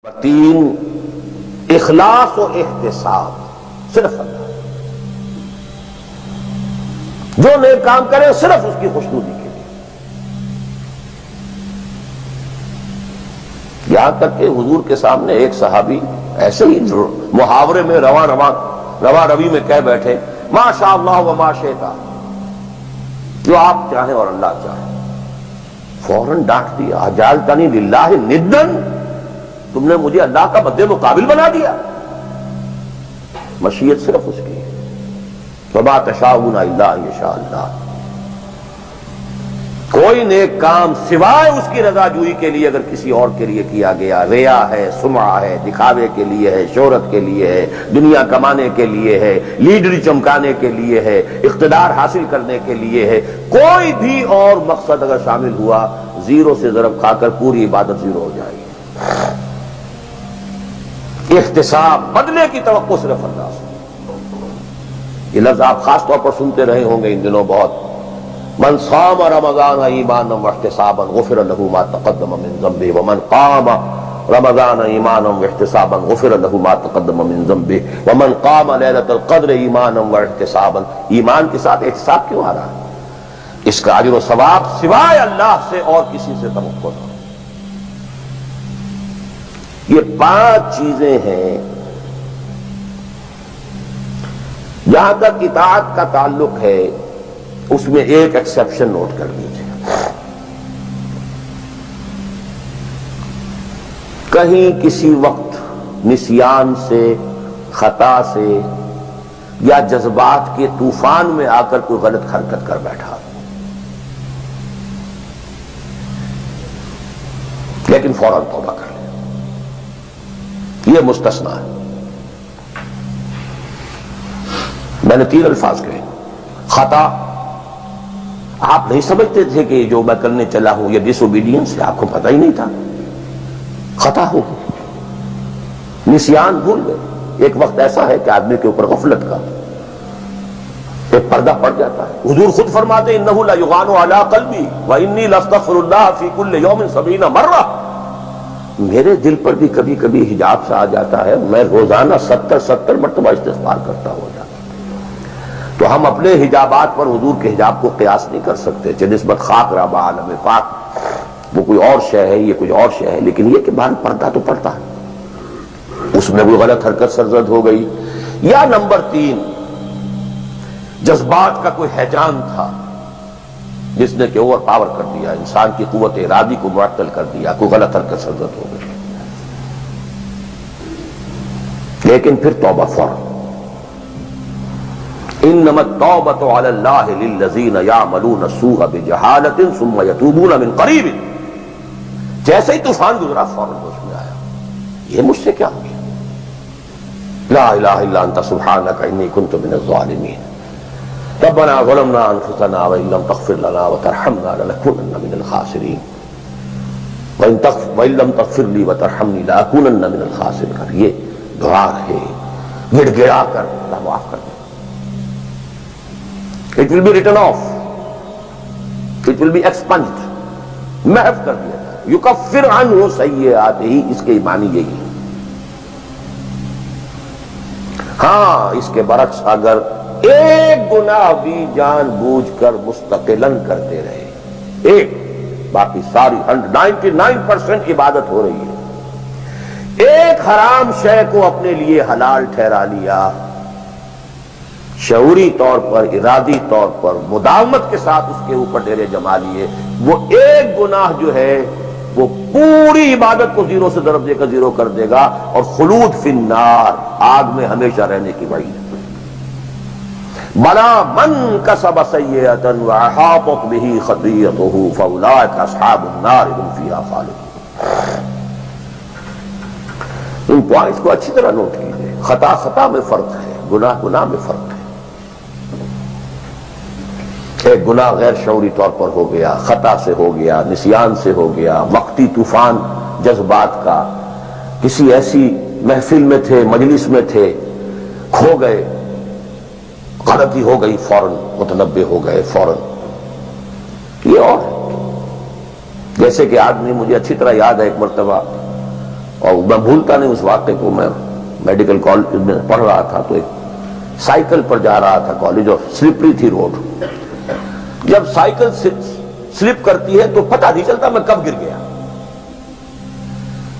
تین، اخلاص و احتساب، صرف اللہ جو نیک کام کرے صرف اس کی خوشنودی کے لیے. یہاں تک کہ حضور کے سامنے ایک صحابی ایسے ہی محاورے میں رواں روی میں کہہ بیٹھے ما شاء اللہ و ما شئت، جو آپ چاہیں اور اللہ چاہے. فوراً ڈانٹ دیا اجعلتنی للہ ندن، تم نے مجھے اللہ کا مد مقابل بنا دیا. مشیت صرف اس کی ہے. وما تشاءون الا ان یشاء اللہ. کوئی نیک کام سوائے اس کی رضا جوئی کے لیے اگر کسی اور کے لیے کیا گیا، ریا ہے، سمعہ ہے، دکھاوے کے لیے ہے، شہرت کے لیے ہے، دنیا کمانے کے لیے ہے، لیڈری چمکانے کے لیے ہے، اقتدار حاصل کرنے کے لیے ہے، کوئی بھی اور مقصد اگر شامل ہوا، زیرو سے ضرب کھا کر پوری عبادت زیرو ہو جائے گی. احتساب، بدلے کی توقع صرف اللہ سے. یہ لفظ آپ خاص طور پر سنتے رہے ہوں گے ان دنوں بہت. من صام رمضان ایمانا واحتسابا غفر له ما تقدم من ذنبه ومن قام رمضان ایمانا واحتسابا غفر له ما تقدم من ذنبه ومن قام ليلة القدر ایمانا واحتسابا. ایمان کے ساتھ احتساب کیوں آ رہا ہے؟ اس کا اجر و ثواب سوائے اللہ سے اور کسی سے توقع نہ. یہ 5 چیزیں ہیں. جہاں تک اطاعت کا تعلق ہے اس میں ایک ایکسیپشن نوٹ کر لیجیے. کہیں کسی وقت نسیان سے، خطا سے یا جذبات کے طوفان میں آ کر کوئی غلط حرکت کر بیٹھا، لیکن فوراً توبہ کر لے، یہ مستثنیٰ ہے. میں نے 3 الفاظ کہے. خطا، آپ نہیں سمجھتے تھے کہ جو میں کرنے چلا ہوں یہ ڈس اوبیڈینس ہے، آپ کو پتہ ہی نہیں تھا، خطا ہو گئی. نسیان، بھول گئے. ایک وقت ایسا ہے کہ آدمی کے اوپر غفلت کا ایک پردہ پڑ جاتا ہے. حضور خود فرماتے انہ لیغان علی قلبی وانی لاستغفر اللہ فی کل یوم 70 مرہ. میرے دل پر بھی کبھی کبھی حجاب سے آ جاتا ہے، میں روزانہ 70 مرتبہ استغفار کرتا ہو جاتا. تو ہم اپنے حجابات پر حضور کے حجاب کو قیاس نہیں کر سکتے. نسبت خاک رہا بعالم پاک، وہ کوئی اور شے ہے، یہ کوئی اور شے ہے، لیکن یہ کہ باہر پردہ تو پڑتا ہے. اس میں کوئی غلط حرکت سرزد ہو گئی. یا نمبر 3، جذبات کا کوئی ہیجان تھا جس نے کہ اوور پاور کر دیا، انسان کی قوت ارادی کو معطل کر دیا، کوئی غلط حرکت سرزد ہو گئی. لیکن پھر توبہ فوراً. انما التوبۃ علی اللہ للذین یعملون السوء بجہالۃ ثم یتوبون من قریب. جیسے ہی طوفان گزرا فوراً ہوش میں آیا، یہ مجھ سے کیا ہو گیا؟ لا الہ الا انت سبحانک انی کنت من الظالمین. ربنا ظلمنا انفسنا وان لم تغفر لنا وترحمنا لنکونن من الخاسرین وان لم تغفر لی وترحمنی لاکونن من الخاسرین. یہ دعا ہے، گڑ گڑا کر اللہ معاف کر دے. It will be written off. It will be expunged. محو کر دیا جائے. یکفر عنہ سیئاتہ، اس کے معنی یہی ہے. ہاں، اس کے برعکس اگر ایک گناہ بھی جان بوجھ کر مستقلاً کرتے رہے، ایک، باقی ساری 99% عبادت ہو رہی ہے، ایک حرام شے کو اپنے لیے حلال ٹھہرا لیا، شعوری طور پر، ارادی طور پر، مداومت کے ساتھ اس کے اوپر ڈیرے جما لیے، وہ ایک گناہ جو ہے وہ پوری عبادت کو زیرو سے ضرب دے کر زیرو کر دے گا، اور خلود فی النار، آگ میں ہمیشہ رہنے کی وعید. بلا من کسب سیئۃ واحاطت بہ خطیئتہ فاولئک اصحاب النار هم فیہا خالدون. ان پوائنٹس کو اچھی طرح نوٹ کیجیے. خطا میں فرق ہے، گناہ میں فرق ہے. ایک گناہ غیر شعوری طور پر ہو گیا، خطا سے ہو گیا، نسیان سے ہو گیا، وقتی طوفان جذبات کا، کسی ایسی محفل میں تھے، مجلس میں تھے، کھو گئے، غلطی ہو گئی، فوراً متنبہ ہو گئے فوراً. یہ اور جیسے کہ آدمی، مجھے اچھی طرح یاد ہے ایک مرتبہ اور میں بھولتا نہیں اس واقعے کو. میں میڈیکل کالج میں پڑھ رہا تھا تو ایک سائیکل پر جا رہا تھا کالج، اور سلپری تھی روڈ. جب سائیکل سلپ کرتی ہے تو پتہ نہیں چلتا میں کب گر گیا.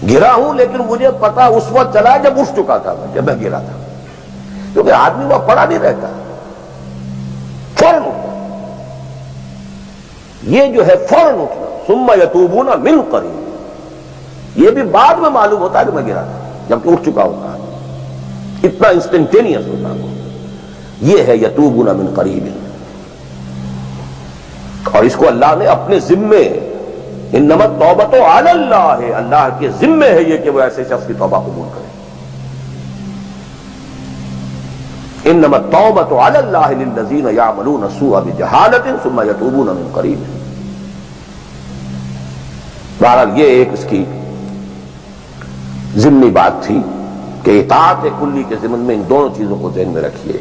گرا ہوں لیکن مجھے پتا اس وقت چلا جب اٹھ چکا تھا جب میں گرا تھا، کیونکہ آدمی وہ پڑا نہیں رہتا، فوراً اٹھتا. یہ جو ہے فوراً اٹھنا، ثم یتوبون من قریب، یہ بھی بعد میں معلوم ہوتا ہے کہ میں گرا تھا جبکہ اٹھ چکا ہوتا، اتنا انسٹنٹینیس ہوتا ہے. یہ ہے یتوبون من قریب. اور اس کو اللہ نے اپنے ذمے، انما التوبۃ علی اللہ، اللہ کے ذمے ہے یہ کہ وہ ایسے شخص کی توبہ قبول کرے. انما التوبۃ علی اللہ للذین یعملون السوء بجہالۃ ثم یتوبون من قریب. بہرحال یہ ایک اس کی ضمنی بات تھی کہ اطاعت کلی کے ضمن میں ان دونوں چیزوں کو ذہن میں رکھیے.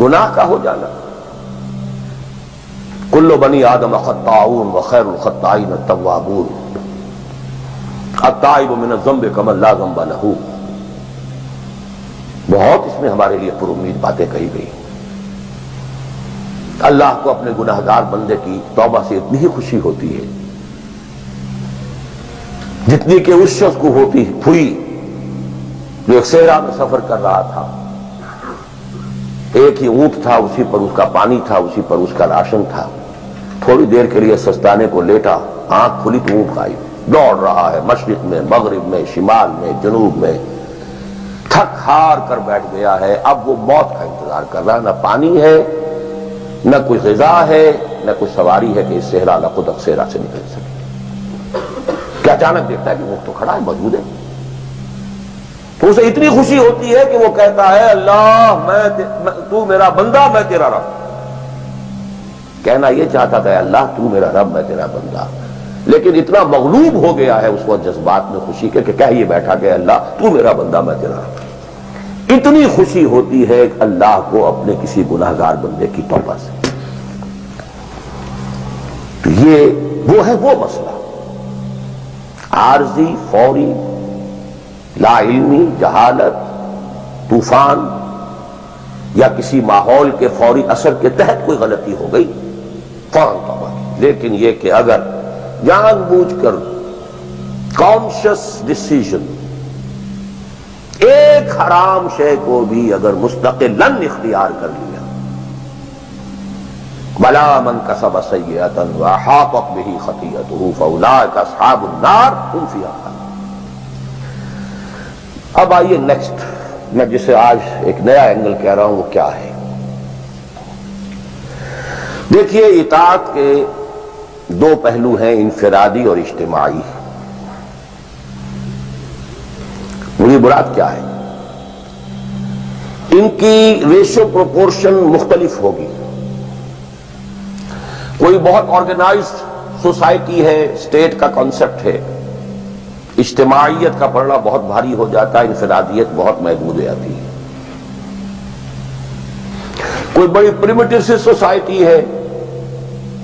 گناہ کا ہو جانا، کل بنی آدم خطاؤون وخیر الخطائین التوابون، التائب من الذنب کمن لا ذنب لہ. بہت اس میں ہمارے لیے پر امید باتیں کہی گئی. اللہ کو اپنے گناہگار بندے کی توبہ سے اتنی ہی خوشی ہوتی ہے جتنی کہ اس شخص کو ہوئی جو ایک صحرا میں سفر کر رہا تھا. ایک ہی اونٹ تھا، اسی پر اس کا پانی تھا، اسی پر اس کا راشن تھا. تھوڑی دیر کے لیے سستانے کو لیٹا، آنکھ کھلی تو اونٹ غائب. دوڑ رہا ہے مشرق میں، مغرب میں، شمال میں، جنوب میں، تھک ہار کر بیٹھ گیا ہے. اب وہ موت کا انتظار کر رہا ہے. نہ پانی ہے، نہ کوئی غذا ہے، نہ کوئی سواری ہے کہ اس صحرا لقدق صحرا سے نکل سکے. کیا اچانک دیکھتا ہے کہ اونٹ تو کھڑا ہے، موجود ہے. تو اسے اتنی خوشی ہوتی ہے کہ وہ کہتا ہے اللہ تو میرا بندہ، میں تیرا رب. کہنا یہ چاہتا تھا اللہ تو میرا رب، میں تیرا بندہ، لیکن اتنا مغلوب ہو گیا ہے اس وقت جذبات میں خوشی کے کہ کہہ یہ بیٹھا کہ اللہ تو میرا بندہ، میں تیرا رب. اتنی خوشی ہوتی ہے اللہ کو اپنے کسی گناہگار بندے کی توبہ سے. تو یہ وہ ہے وہ مسئلہ عارضی، فوری، لا علمی، جہالت، طوفان یا کسی ماحول کے فوری اثر کے تحت کوئی غلطی ہو گئی فوراً توبہ کی. لیکن یہ کہ اگر جان بوجھ کر کانشس ڈیسیژن ایک حرام شے کو بھی اگر مستقلاً اختیار کر لیا، بلا من کسب سیئۃ واحاطت بہ خطیئتہ فاولئک اصحاب النار هم فیہا خالدون. اب آئیے نیکسٹ، میں جسے آج ایک نیا اینگل کہہ رہا ہوں وہ کیا ہے. دیکھیے اطاعت کے دو پہلو ہیں، انفرادی اور اجتماعی. مجھے مراد کیا ہے؟ ان کی ریشو پروپورشن مختلف ہوگی. کوئی بہت آرگنائزڈ سوسائٹی ہے، اسٹیٹ کا کانسیپٹ ہے، اجتماعیت کا پڑھنا بہت بھاری ہو جاتا ہے، انفرادیت بہت محدود ہو جاتی ہے. کوئی بڑی پریمیٹیو سی سوسائٹی ہے،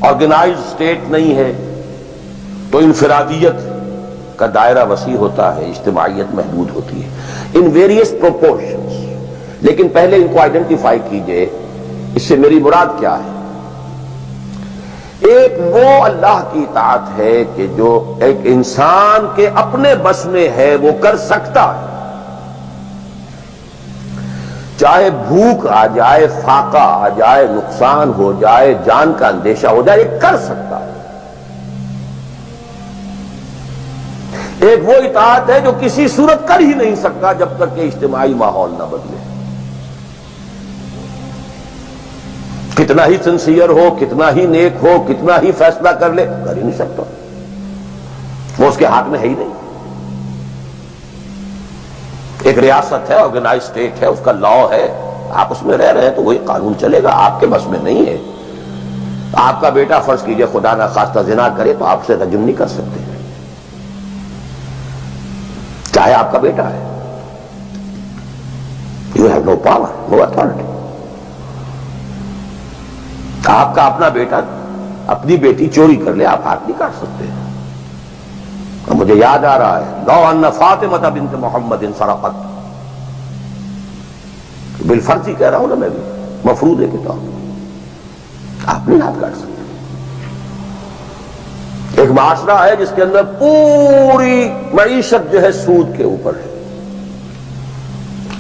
آرگنائزڈ اسٹیٹ نہیں ہے، تو انفرادیت کا دائرہ وسیع ہوتا ہے، اجتماعیت محدود ہوتی ہے. In various proportions. لیکن پہلے ان کو آئیڈینٹیفائی کیجئے، اس سے میری مراد کیا ہے. ایک وہ اللہ کی اطاعت ہے کہ جو ایک انسان کے اپنے بس میں ہے، وہ کر سکتا ہے. چاہے بھوک آ جائے، فاقہ آ جائے، نقصان ہو جائے، جان کا اندیشہ ہو جائے، یہ کر سکتا ہے. ایک وہ اطاعت ہے جو کسی صورت کر ہی نہیں سکتا جب تک کہ اجتماعی ماحول نہ بدلے. کتنا ہی سنسیئر ہو، کتنا ہی نیک ہو، کتنا ہی فیصلہ کر لے، کر ہی نہیں سکتا. وہ اس کے ہاتھ میں ہے ہی نہیں. ایک ریاست ہے، آرگنائز اسٹیٹ ہے، اس کا لا ہے، آپ اس میں رہ رہے ہیں تو وہی قانون چلے گا. آپ کے بس میں نہیں ہے. آپ کا بیٹا فرض کیجئے خدا نہ خواستہ زنا کرے تو آپ سے رجم نہیں کر سکتے، چاہے آپ کا بیٹا ہے. You have no power, no authority. آپ کا اپنا بیٹا اپنی بیٹی چوری کر لے، آپ ہاتھ نہیں کاٹ سکتے. اور مجھے یاد آ رہا ہے لو ان فاطمہ بنت محمد سرقت، بالفرض ہی کہہ رہا ہوں نا میں بھی، مفروضے کے طور پر آپ نہیں ہاتھ کاٹ سکتے۔ ایک معاشرہ ہے جس کے اندر پوری معیشت جو ہے سود کے اوپر ہے،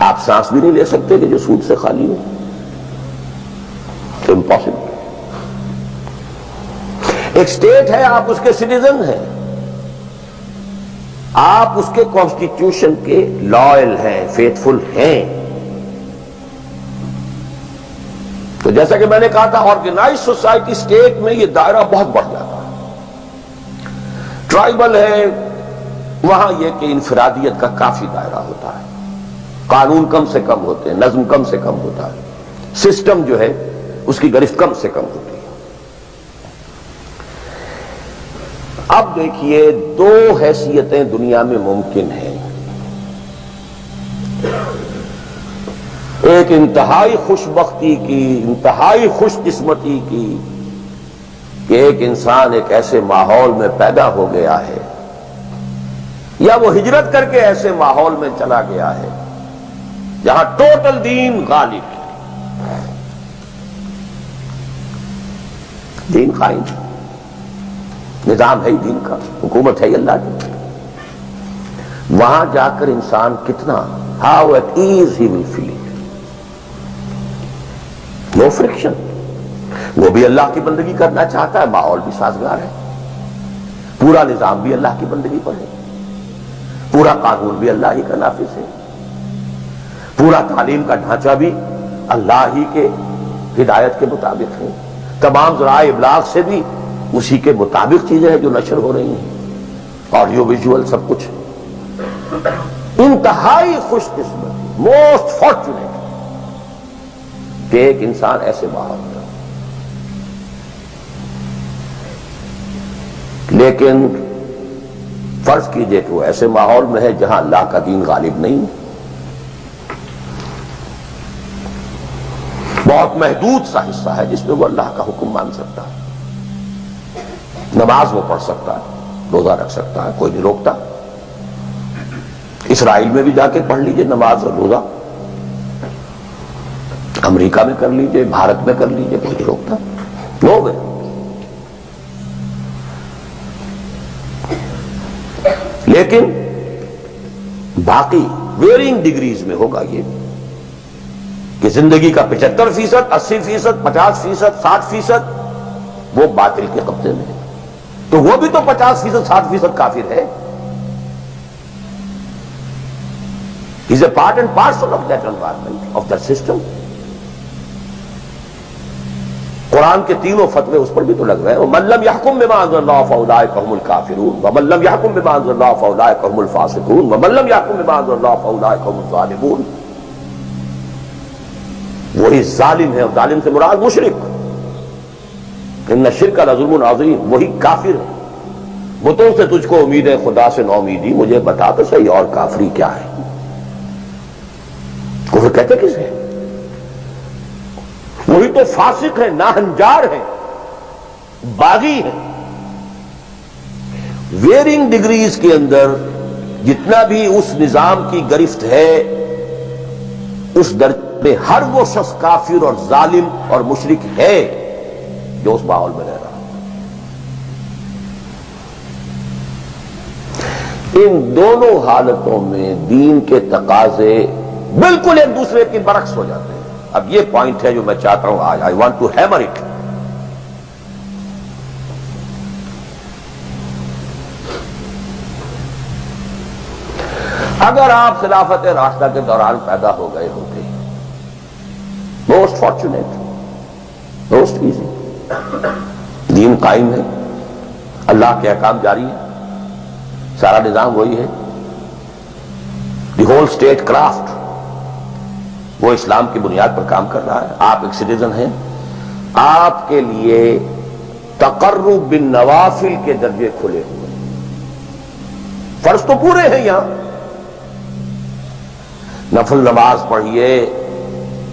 آپ سانس بھی نہیں لے سکتے کہ جو سود سے خالی ہو، امپاسبل۔ ایک سٹیٹ ہے، آپ اس کے سٹیزن ہیں، آپ اس کے کانسٹیٹیوشن کے لائل ہیں، فیتھفل ہیں۔ تو جیسا کہ میں نے کہا تھا آرگنائز سوسائٹی سٹیٹ میں یہ دائرہ بہت بڑھ جاتا ہے۔ ٹرائبل ہے وہاں یہ کہ انفرادیت کا کافی دائرہ ہوتا ہے، قانون کم سے کم ہوتے ہیں، نظم کم سے کم ہوتا ہے، سسٹم جو ہے اس کی گرفت کم سے کم ہوتی ہے۔ اب دیکھیے دو حیثیتیں دنیا میں ممکن ہیں، ایک انتہائی خوش بختی کی، انتہائی خوش قسمتی کی کہ ایک انسان ایک ایسے ماحول میں پیدا ہو گیا ہے یا وہ ہجرت کر کے ایسے ماحول میں چلا گیا ہے جہاں ٹوٹل دین غالب ہے، دین قائم ہے، نظام ہے ہی دین کا، حکومت ہے ہی اللہ کی۔ وہاں جا کر انسان کتنا how it is he will feel, no friction. وہ بھی اللہ کی بندگی کرنا چاہتا ہے، ماحول بھی سازگار ہے، پورا نظام بھی اللہ کی بندگی پر ہے، پورا قانون بھی اللہ ہی کا نافذ ہے، پورا تعلیم کا ڈھانچہ بھی اللہ ہی کے ہدایت کے مطابق ہے، تمام ذرائع ابلاغ سے بھی اسی کے مطابق چیزیں ہیں جو نشر ہو رہی ہیں، آڈیو ویژول سب کچھ۔ انتہائی خوش قسمت، موسٹ فارچونیٹ کہ ایک انسان ایسے ماحول میں، لیکن فرض کیجئے کہ وہ ایسے ماحول میں ہے جہاں اللہ کا دین غالب نہیں، بہت محدود سا حصہ ہے جس میں وہ اللہ کا حکم مان سکتا ہے، نماز وہ پڑھ سکتا ہے، روزہ رکھ سکتا ہے، کوئی نہیں روکتا۔ اسرائیل میں بھی جا کے پڑھ لیجئے نماز اور روزہ، امریکہ میں کر لیجئے، بھارت میں کر لیجئے، کوئی نہیں روکتا، نو وے۔ لیکن باقی ویرینگ ڈگریز میں ہوگا یہ کہ زندگی کا 75%، 80%، 50%، 60% وہ باطل کے قبضے میں ہے، تو وہ بھی تو 50%، 60% کافر ہے۔ He's a part and parcel of that environment, of that system۔ قرآن کے تینوں فتوے اس پر بھی تو لگ رہے ہیں، وَمَن لَّمْ يَحْكُم بِمَا أَنزَلَ اللَّهُ فَأُولَٰئِكَ هُمُ الْكَافِرُونَ وَمَن لَّمْ يَحْكُم بِمَا أَنزَلَ اللَّهُ فَأُولَٰئِكَ هُمُ الْفَاسِقُونَ وَمَن لَّمْ يَحْكُم بِمَا أَنزَلَ اللَّهُ فَأُولَٰئِكَ هُمُ الظَّالِمُونَ۔ وہی ظالم ہے، اور ظالم سے مراد مشرک، ان الشرک لظلم عظیم، وہی کافر ہے۔ بتوں سے تجھ کو امید ہے، خدا سے نو امیدی، مجھے بتا تو صحیح اور کافری کیا ہے؟ کفر کہتے کسے؟ وہی تو فاسق ہے، ناہنجار ہے، باغی ہے۔ ویرنگ ڈگریز کے اندر جتنا بھی اس نظام کی گرفت ہے، اس درجے میں ہر وہ شخص کافر اور ظالم اور مشرک ہے جو اس ماحول میں رہ رہا ہے۔ ان دونوں حالتوں میں دین کے تقاضے بالکل ایک دوسرے کے برعکس ہو جاتے ہیں۔ اب یہ پوائنٹ ہے جو میں چاہتا ہوں آج، I want to hammer it. اگر آپ خلافت راشدہ کے دوران پیدا ہو گئے ہوتے، موسٹ فارچونیٹ، موسٹ ایزی، دین قائم ہے، اللہ کے احکام جاری ہے، سارا نظام وہی ہے، دی ہول اسٹیٹ کرافٹ وہ اسلام کی بنیاد پر کام کر رہا ہے، آپ ایک سٹیزن ہیں، آپ کے لیے تقرب بالنوافل کے درجے کھلے ہوئے، فرض تو پورے ہیں یہاں، نفل نماز پڑھیے،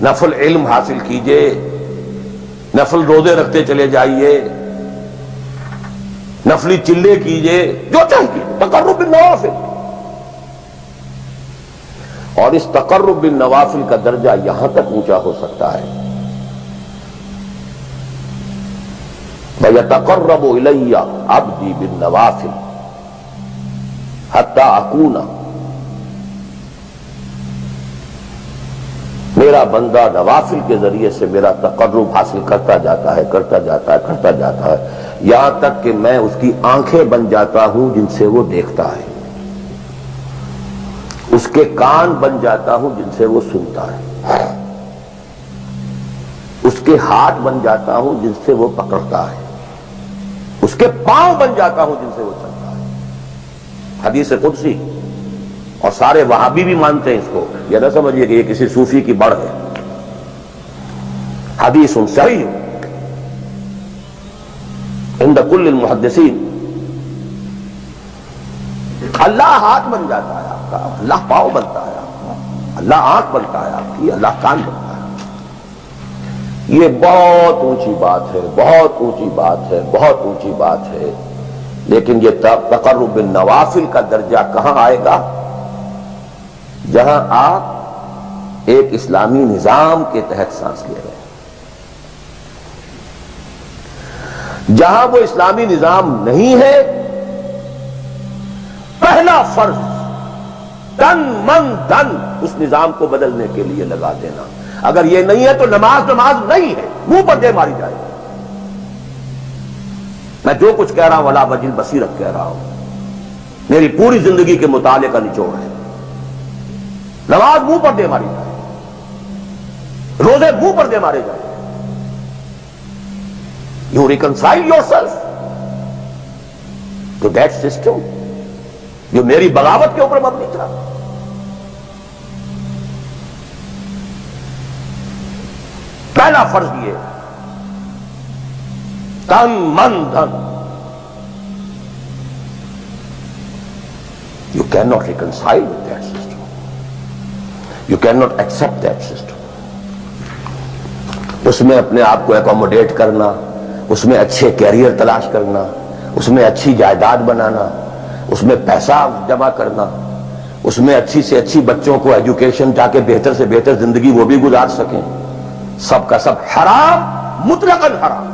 نفل علم حاصل کیجئے، نفل روزے رکھتے چلے جائیے، نفلی چلے کیجئے، جو چاہیے، تقرب بالنوافل. اور اس تقرب بالنوافل کا درجہ یہاں تک اونچا ہو سکتا ہے وَيَتَقَرَّبُ إِلَيَّ عَبْدِي بِالنَّوَافِلِ حَتَّى أَكُونَ، میرا بندہ نوافل کے ذریعے سے میرا تقرب حاصل کرتا جاتا ہے، یہاں تک کہ میں اس کی آنکھیں بن جاتا ہوں جن سے وہ دیکھتا ہے، اس کے کان بن جاتا ہوں جن سے وہ سنتا ہے، اس کے ہاتھ بن جاتا ہوں جن سے وہ پکڑتا ہے، اس کے پاؤں بن جاتا ہوں جن سے وہ چلتا ہے. حدیث قدسی، اور سارے وہابی بھی مانتے ہیں اس کو، یہ نہ سمجھیے کہ یہ کسی صوفی کی بڑھ ہے. حدیث صحیح عند کل المحدثین. اللہ ہاتھ بن جاتا ہے آپ کا، اللہ پاؤں بنتا ہے آپ کا، اللہ آنکھ بنتا ہے آپ کی، اللہ کان بنتا ہے. یہ بہت اونچی بات ہے، بہت اونچی بات ہے، بہت اونچی بات ہے. لیکن یہ تقرب بالنوافل کا درجہ کہاں آئے گا؟ جہاں آپ ایک اسلامی نظام کے تحت سانس لے رہے ہیں، جہاں وہ اسلامی نظام نہیں ہے. پہلا فرض تن من دھن اس نظام کو بدلنے کے لیے لگا دینا. اگر یہ نہیں ہے تو نماز نہیں ہے، منہ پر دے ماری جائے. میں جو کچھ کہہ رہا ہوں ولا وجل بصیرت کہہ رہا ہوں، میری پوری زندگی کے مطالعے کا نچوڑ ہے. نماز منہ پر دے ماری جائے، روزے منہ پر دے مارے جائے. You reconcile yourself to that system جو میری بغاوت کے اوپر مبنی تھا. پہلا فرض یہ تن من دھن. You cannot reconcile with that system. You cannot accept that system. اس میں اپنے آپ کو اکوموڈیٹ کرنا، اس میں اچھے کیریئر تلاش کرنا، اس میں اچھی جائیداد بنانا، اس میں پیسہ جمع کرنا، اس میں اچھی سے اچھی بچوں کو ایجوکیشن تاکہ بہتر سے بہتر زندگی وہ بھی گزار سکیں، سب کا سب حرام، مطلقاً حرام.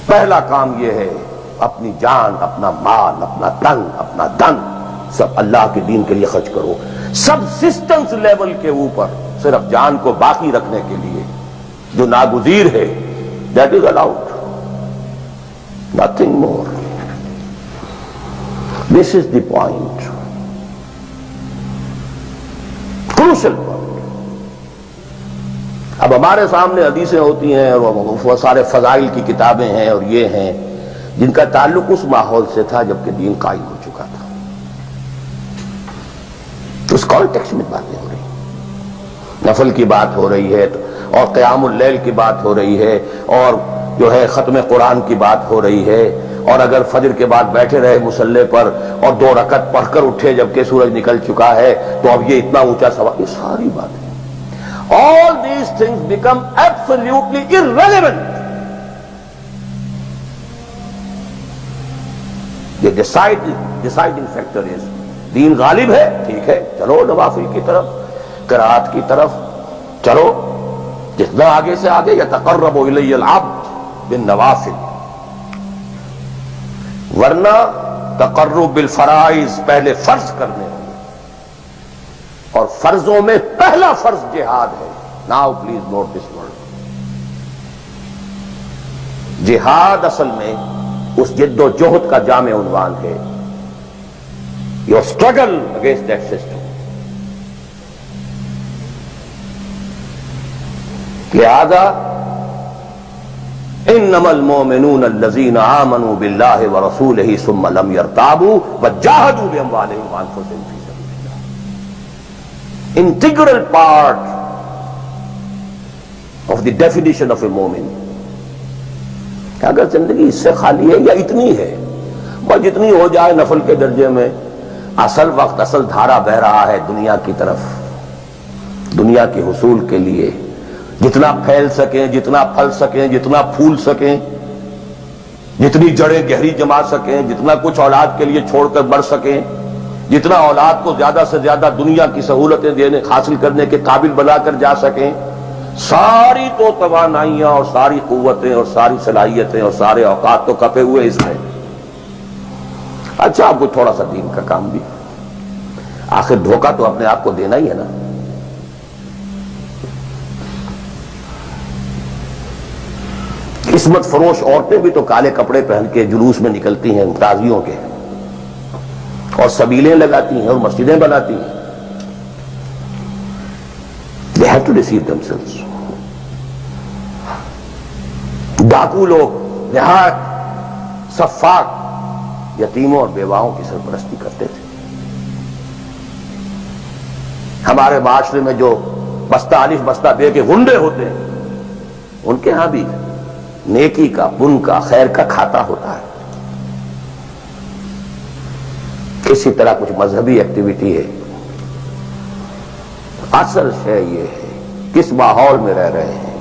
پہلا کام یہ ہے اپنی جان، اپنا مال، اپنا تن، اپنا دن سب اللہ کے دین کے لیے خرچ کرو. سب سسٹمز لیول کے اوپر صرف جان کو باقی رکھنے کے لیے جو ناگزیر ہے، that is allowed. Nothing more. This is the point. Crucial point. اب ہمارے سامنے حدیثیں ہوتی ہیں اور وہ سارے فضائل کی کتابیں ہیں اور یہ ہیں جن کا تعلق اس ماحول سے تھا جبکہ دین قائم ہو چکا تھا. اس کانٹیکسٹ میں باتیں ہو رہی ہیں، نفل کی بات ہو رہی ہے اور قیام اللیل کی بات ہو رہی ہے اور جو ہے ختم قرآن کی بات ہو رہی ہے. اور اگر فجر کے بعد بیٹھے رہے مصلی پر اور 2 رکعت پڑھ کر اٹھے جبکہ سورج نکل چکا ہے تو اب یہ اتنا اونچا سوال. یہ ساری باتیں all these things become absolutely irrelevant. The deciding factor is دین غالب ہے، ٹھیک ہے، چلو نوافل کی طرف، قرات کی طرف چلو، جتنا آگے سے آگے. یتقرب الی العبد بالنوافل. ورنہ تقرب بالفرائض پہلے فرض کرنے ہوں، اور فرضوں میں پہلا فرض جہاد ہے. Now please note this word. جہاد اصل میں اس جد و جہد کا جامع عنوان ہے. Your struggle against that system. لہذا انما المؤمنون الذين آمنوا بالله ورسوله ثم لم يرتابوا وجاهدوا باموالهم وانفسهم في سبيل الله. Integral part of the definition of a مومن. اگر زندگی اس سے خالی ہے یا اتنی ہے، بس جتنی ہو جائے نفل کے درجے میں، اصل وقت اصل دھارا بہ رہا ہے دنیا کی طرف، دنیا کے حصول کے لیے، جتنا پھیل سکیں، جتنا پھل سکیں، جتنا پھول سکیں، جتنی جڑیں گہری جما سکیں، جتنا کچھ اولاد کے لیے چھوڑ کر بڑھ سکیں، جتنا اولاد کو زیادہ سے زیادہ دنیا کی سہولتیں دینے حاصل کرنے کے قابل بنا کر جا سکیں، ساری تو توانائیاں اور ساری قوتیں اور ساری صلاحیتیں اور سارے اوقات تو کپے ہوئے اس میں. اچھا آپ کو تھوڑا سا دین کا کام بھی، آخر دھوکہ تو اپنے آپ کو دینا ہی ہے نا. قسمت فروش عورتیں بھی تو کالے کپڑے پہن کے جلوس میں نکلتی ہیں تازیوں کے، اور سبیلیں لگاتی ہیں اور مسجدیں بناتی ہیں. They have to deceive themselves. ڈاکو لوگ نہایت سفاک یتیموں اور بیواؤں کی سرپرستی کرتے تھے. ہمارے معاشرے میں جو بستہ الف بستہ بے کے غنڈے ہوتے ہیں، ان کے ہاں بھی نیکی کا، پن کا، خیر کا کھاتا ہوتا ہے. اسی طرح کچھ مذہبی ایکٹیویٹی ہے. اصل شے یہ ہے کس ماحول میں رہ رہے ہیں.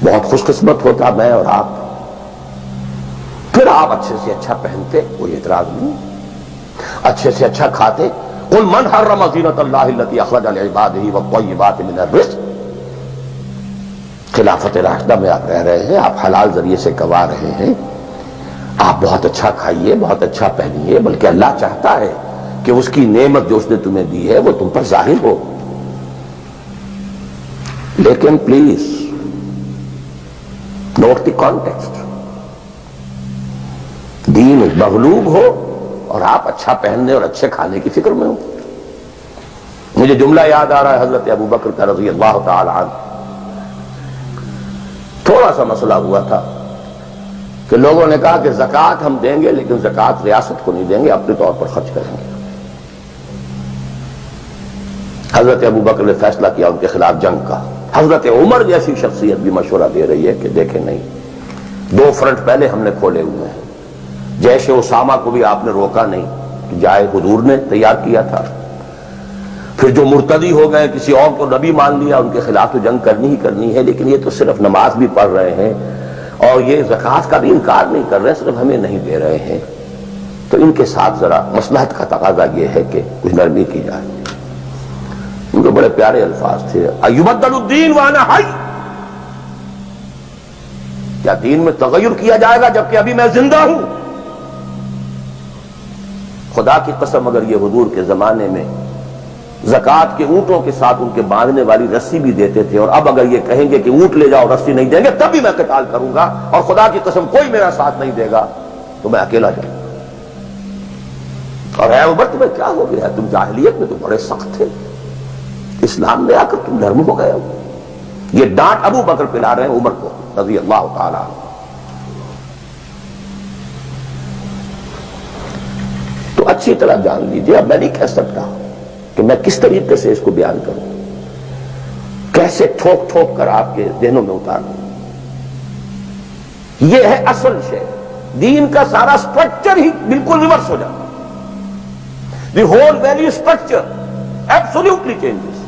بہت خوش قسمت ہوتا میں اور آپ، پھر آپ اچھے سے اچھا پہنتے، کوئی اعتراض نہیں، اچھے سے اچھا کھاتے. قل من حرم زینۃ اللہ التی اخرج لعبادہ والطیبات من الرزق. خلافت راشدہ میں آپ رہ رہے ہیں، آپ حلال ذریعے سے کما رہے ہیں، آپ بہت اچھا کھائیے، بہت اچھا پہنیے، بلکہ اللہ چاہتا ہے کہ اس کی نعمت جو اس نے تمہیں دی ہے وہ تم پر ظاہر ہو. لیکن پلیز نوٹ دی کانٹیکسٹ. دین مغلوب ہو اور آپ اچھا پہننے اور اچھے کھانے کی فکر میں ہو. مجھے جملہ یاد آ رہا ہے حضرت ابو بکر کا رضی اللہ تعالی عنہ. تھوڑا سا مسئلہ ہوا تھا کہ لوگوں نے کہا کہ زکوٰۃ ہم دیں گے لیکن زکوٰۃ ریاست کو نہیں دیں گے، اپنے طور پر خرچ کریں گے. حضرت ابو بکر نے فیصلہ کیا ان کے خلاف جنگ کا. حضرت عمر جیسی شخصیت بھی مشورہ دے رہی ہے کہ دیکھیں نہیں، 2 فرنٹ پہلے ہم نے کھولے ہوئے ہیں. جیش اسامہ کو بھی آپ نے روکا نہیں کہ جائے، حضور نے تیار کیا تھا. پھر جو مرتدی ہو گئے، کسی اور کو نبی مان لیا، ان کے خلاف تو جنگ کرنی ہی کرنی ہے. لیکن یہ تو صرف نماز بھی پڑھ رہے ہیں اور یہ زکوٰۃ کا بھی انکار نہیں کر رہے، صرف ہمیں نہیں دے رہے ہیں. تو ان کے ساتھ ذرا مصلحت کا تقاضا یہ ہے کہ کچھ نرمی کی جائے. ان کے بڑے پیارے الفاظ تھے، ایبدل الدین وانا حی. کیا دین میں تغیر کیا جائے گا جبکہ ابھی میں زندہ ہوں؟ خدا کی قسم اگر یہ حضور کے زمانے میں زکوٰۃ کے اونٹوں کے ساتھ ان کے باندھنے والی رسی بھی دیتے تھے، اور اب اگر یہ کہیں گے کہ اونٹ لے جاؤ رسی نہیں دیں گے، تب بھی میں قتال کروں گا، اور خدا کی قسم کوئی میرا ساتھ نہیں دے گا تو میں اکیلا جاؤں گا. اور اے عمر تمہیں کیا ہو گیا؟ تم جاہلیت میں تو بڑے سخت تھے، اسلام میں آ کر تم نرم ہو گئے ہو. یہ ڈانٹ ابو بکر پلا رہے ہیں عمر کو رضی اللہ تعالی عنہ. تو اچھی طرح جان لیجیے، اب میں نہیں کہہ سکتا کہ میں کس طریقے سے اس کو بیان کروں، کیسے ٹھوک ٹھوک کر آپ کے ذہنوں میں اتار دوں. یہ ہے اصل شے. دین کا سارا سٹرکچر ہی بالکل ریورس ہو جاتا. The whole value structure absolutely changes.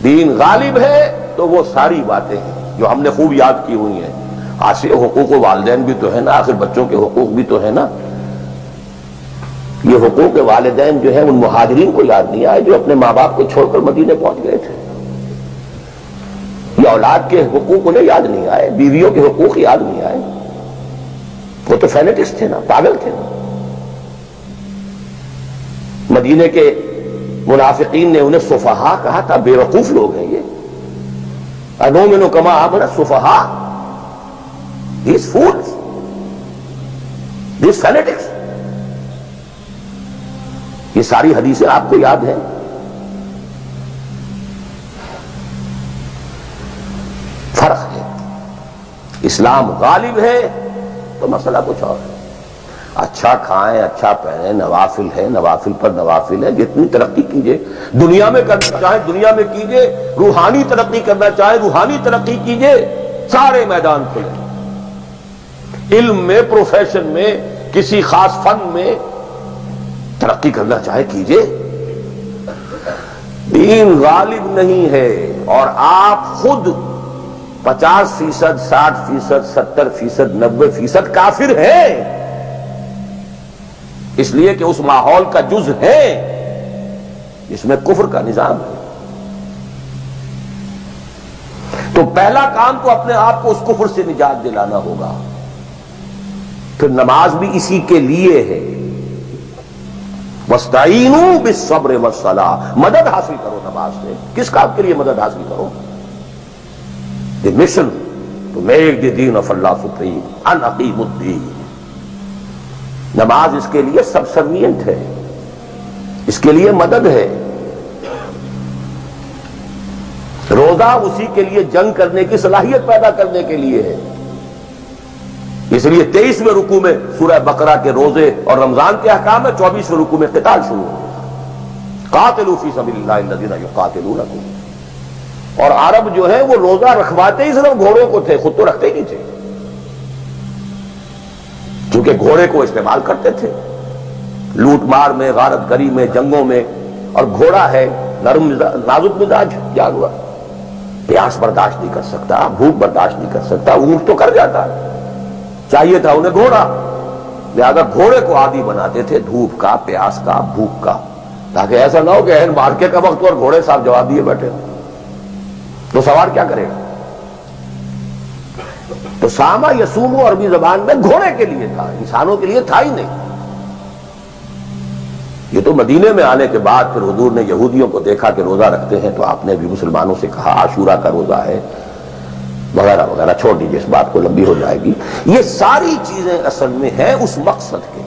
دین غالب ہے تو وہ ساری باتیں ہیں جو ہم نے خوب یاد کی ہوئی ہیں. آج حقوق والدین بھی تو ہے نا، آخر بچوں کے حقوق بھی تو ہے نا. یہ حقوق والدین جو ہیں ان مہاجرین کو یاد نہیں آئے جو اپنے ماں باپ کو چھوڑ کر مدینے پہنچ گئے تھے. یہ اولاد کے حقوق انہیں یاد نہیں آئے، بیویوں کے حقوق یاد نہیں آئے. وہ تو فینیٹسٹ تھے نا، پاگل تھے نا. مدینے کے منافقین نے انہیں سفہاء کہا تھا، بے وقوف لوگ ہیں یہ. انؤمن کما آمن السفہاء. These fools, these fanatics. یہ ساری حدیثیں آپ کو یاد ہیں. فرق ہے. اسلام غالب ہے تو مسئلہ کچھ اور ہے. اچھا کھائیں، اچھا پہنیں، نوافل ہے، نوافل پر نوافل ہے. جتنی ترقی کیجئے دنیا میں کرنا چاہیں دنیا میں کیجئے، روحانی ترقی کرنا چاہیں روحانی ترقی کیجئے. سارے میدان کھلے. علم میں، پروفیشن میں، کسی خاص فن میں ترقی کرنا چاہے کیجئے. دین غالب نہیں ہے، اور آپ خود 50%، 60%، 70%، 90% کافر ہیں، اس لیے کہ اس ماحول کا جز ہے جس میں کفر کا نظام ہے۔ تو پہلا کام تو اپنے آپ کو اس کفر سے نجات دلانا ہوگا، پھر نماز بھی اسی کے لیے ہے۔ وَاسْتَعِينُوا بِالصَّبْرِ وَالصَّلَاةِ، مدد حاصل کرو نماز سے۔ کس کام کے لیے مدد حاصل کرو؟ The mission to make the deen of Allah supreme، ان اقیموا الدین۔ نماز اس کے لیے سبسروینٹ ہے، اس کے لیے مدد ہے۔ روزہ اسی کے لیے جنگ کرنے کی صلاحیت پیدا کرنے کے لیے ہے۔ اس لیے 23ویں رکوع میں سورہ بقرہ کے روزے اور رمضان کے احکام ہے، 24ویں رکوع میں قتال شروع ہو گیا، قاتلوا فی سبیل اللہ الذین یقاتلونکم۔ اور عرب جو ہے وہ روزہ رکھواتے ہی صرف گھوڑوں کو تھے، خود تو رکھتے ہی نہیں تھے، کیونکہ گھوڑے کو استعمال کرتے تھے لوٹ مار میں، غارت گری میں، جنگوں میں۔ اور گھوڑا ہے نرم نازک مزاج جانور، پیاس برداشت نہیں کر سکتا، بھوک برداشت نہیں کر سکتا، اونٹ تو کر جاتا، چاہیے تھا انہیں گھوڑا، لہذا گھوڑے کو عادی بناتے تھے دھوپ کا، پیاس کا، بھوک کا، تاکہ ایسا نہ ہو کہ اہم مارکے کا وقت اور گھوڑے صاحب جواب دیے بیٹھے تو سوار کیا کرے گا؟ تو ساما یسومو عربی زبان میں گھوڑے کے لیے تھا، انسانوں کے لیے تھا ہی نہیں۔ یہ تو مدینے میں آنے کے بعد پھر حضور نے یہودیوں کو دیکھا کہ روزہ رکھتے ہیں، تو آپ نے بھی مسلمانوں سے کہا عاشورہ کا روزہ ہے وغیرہ وغیرہ، چھوڑ دیجیے اس بات کو، لمبی ہو جائے گی۔ یہ ساری چیزیں اصل میں ہیں اس مقصد کے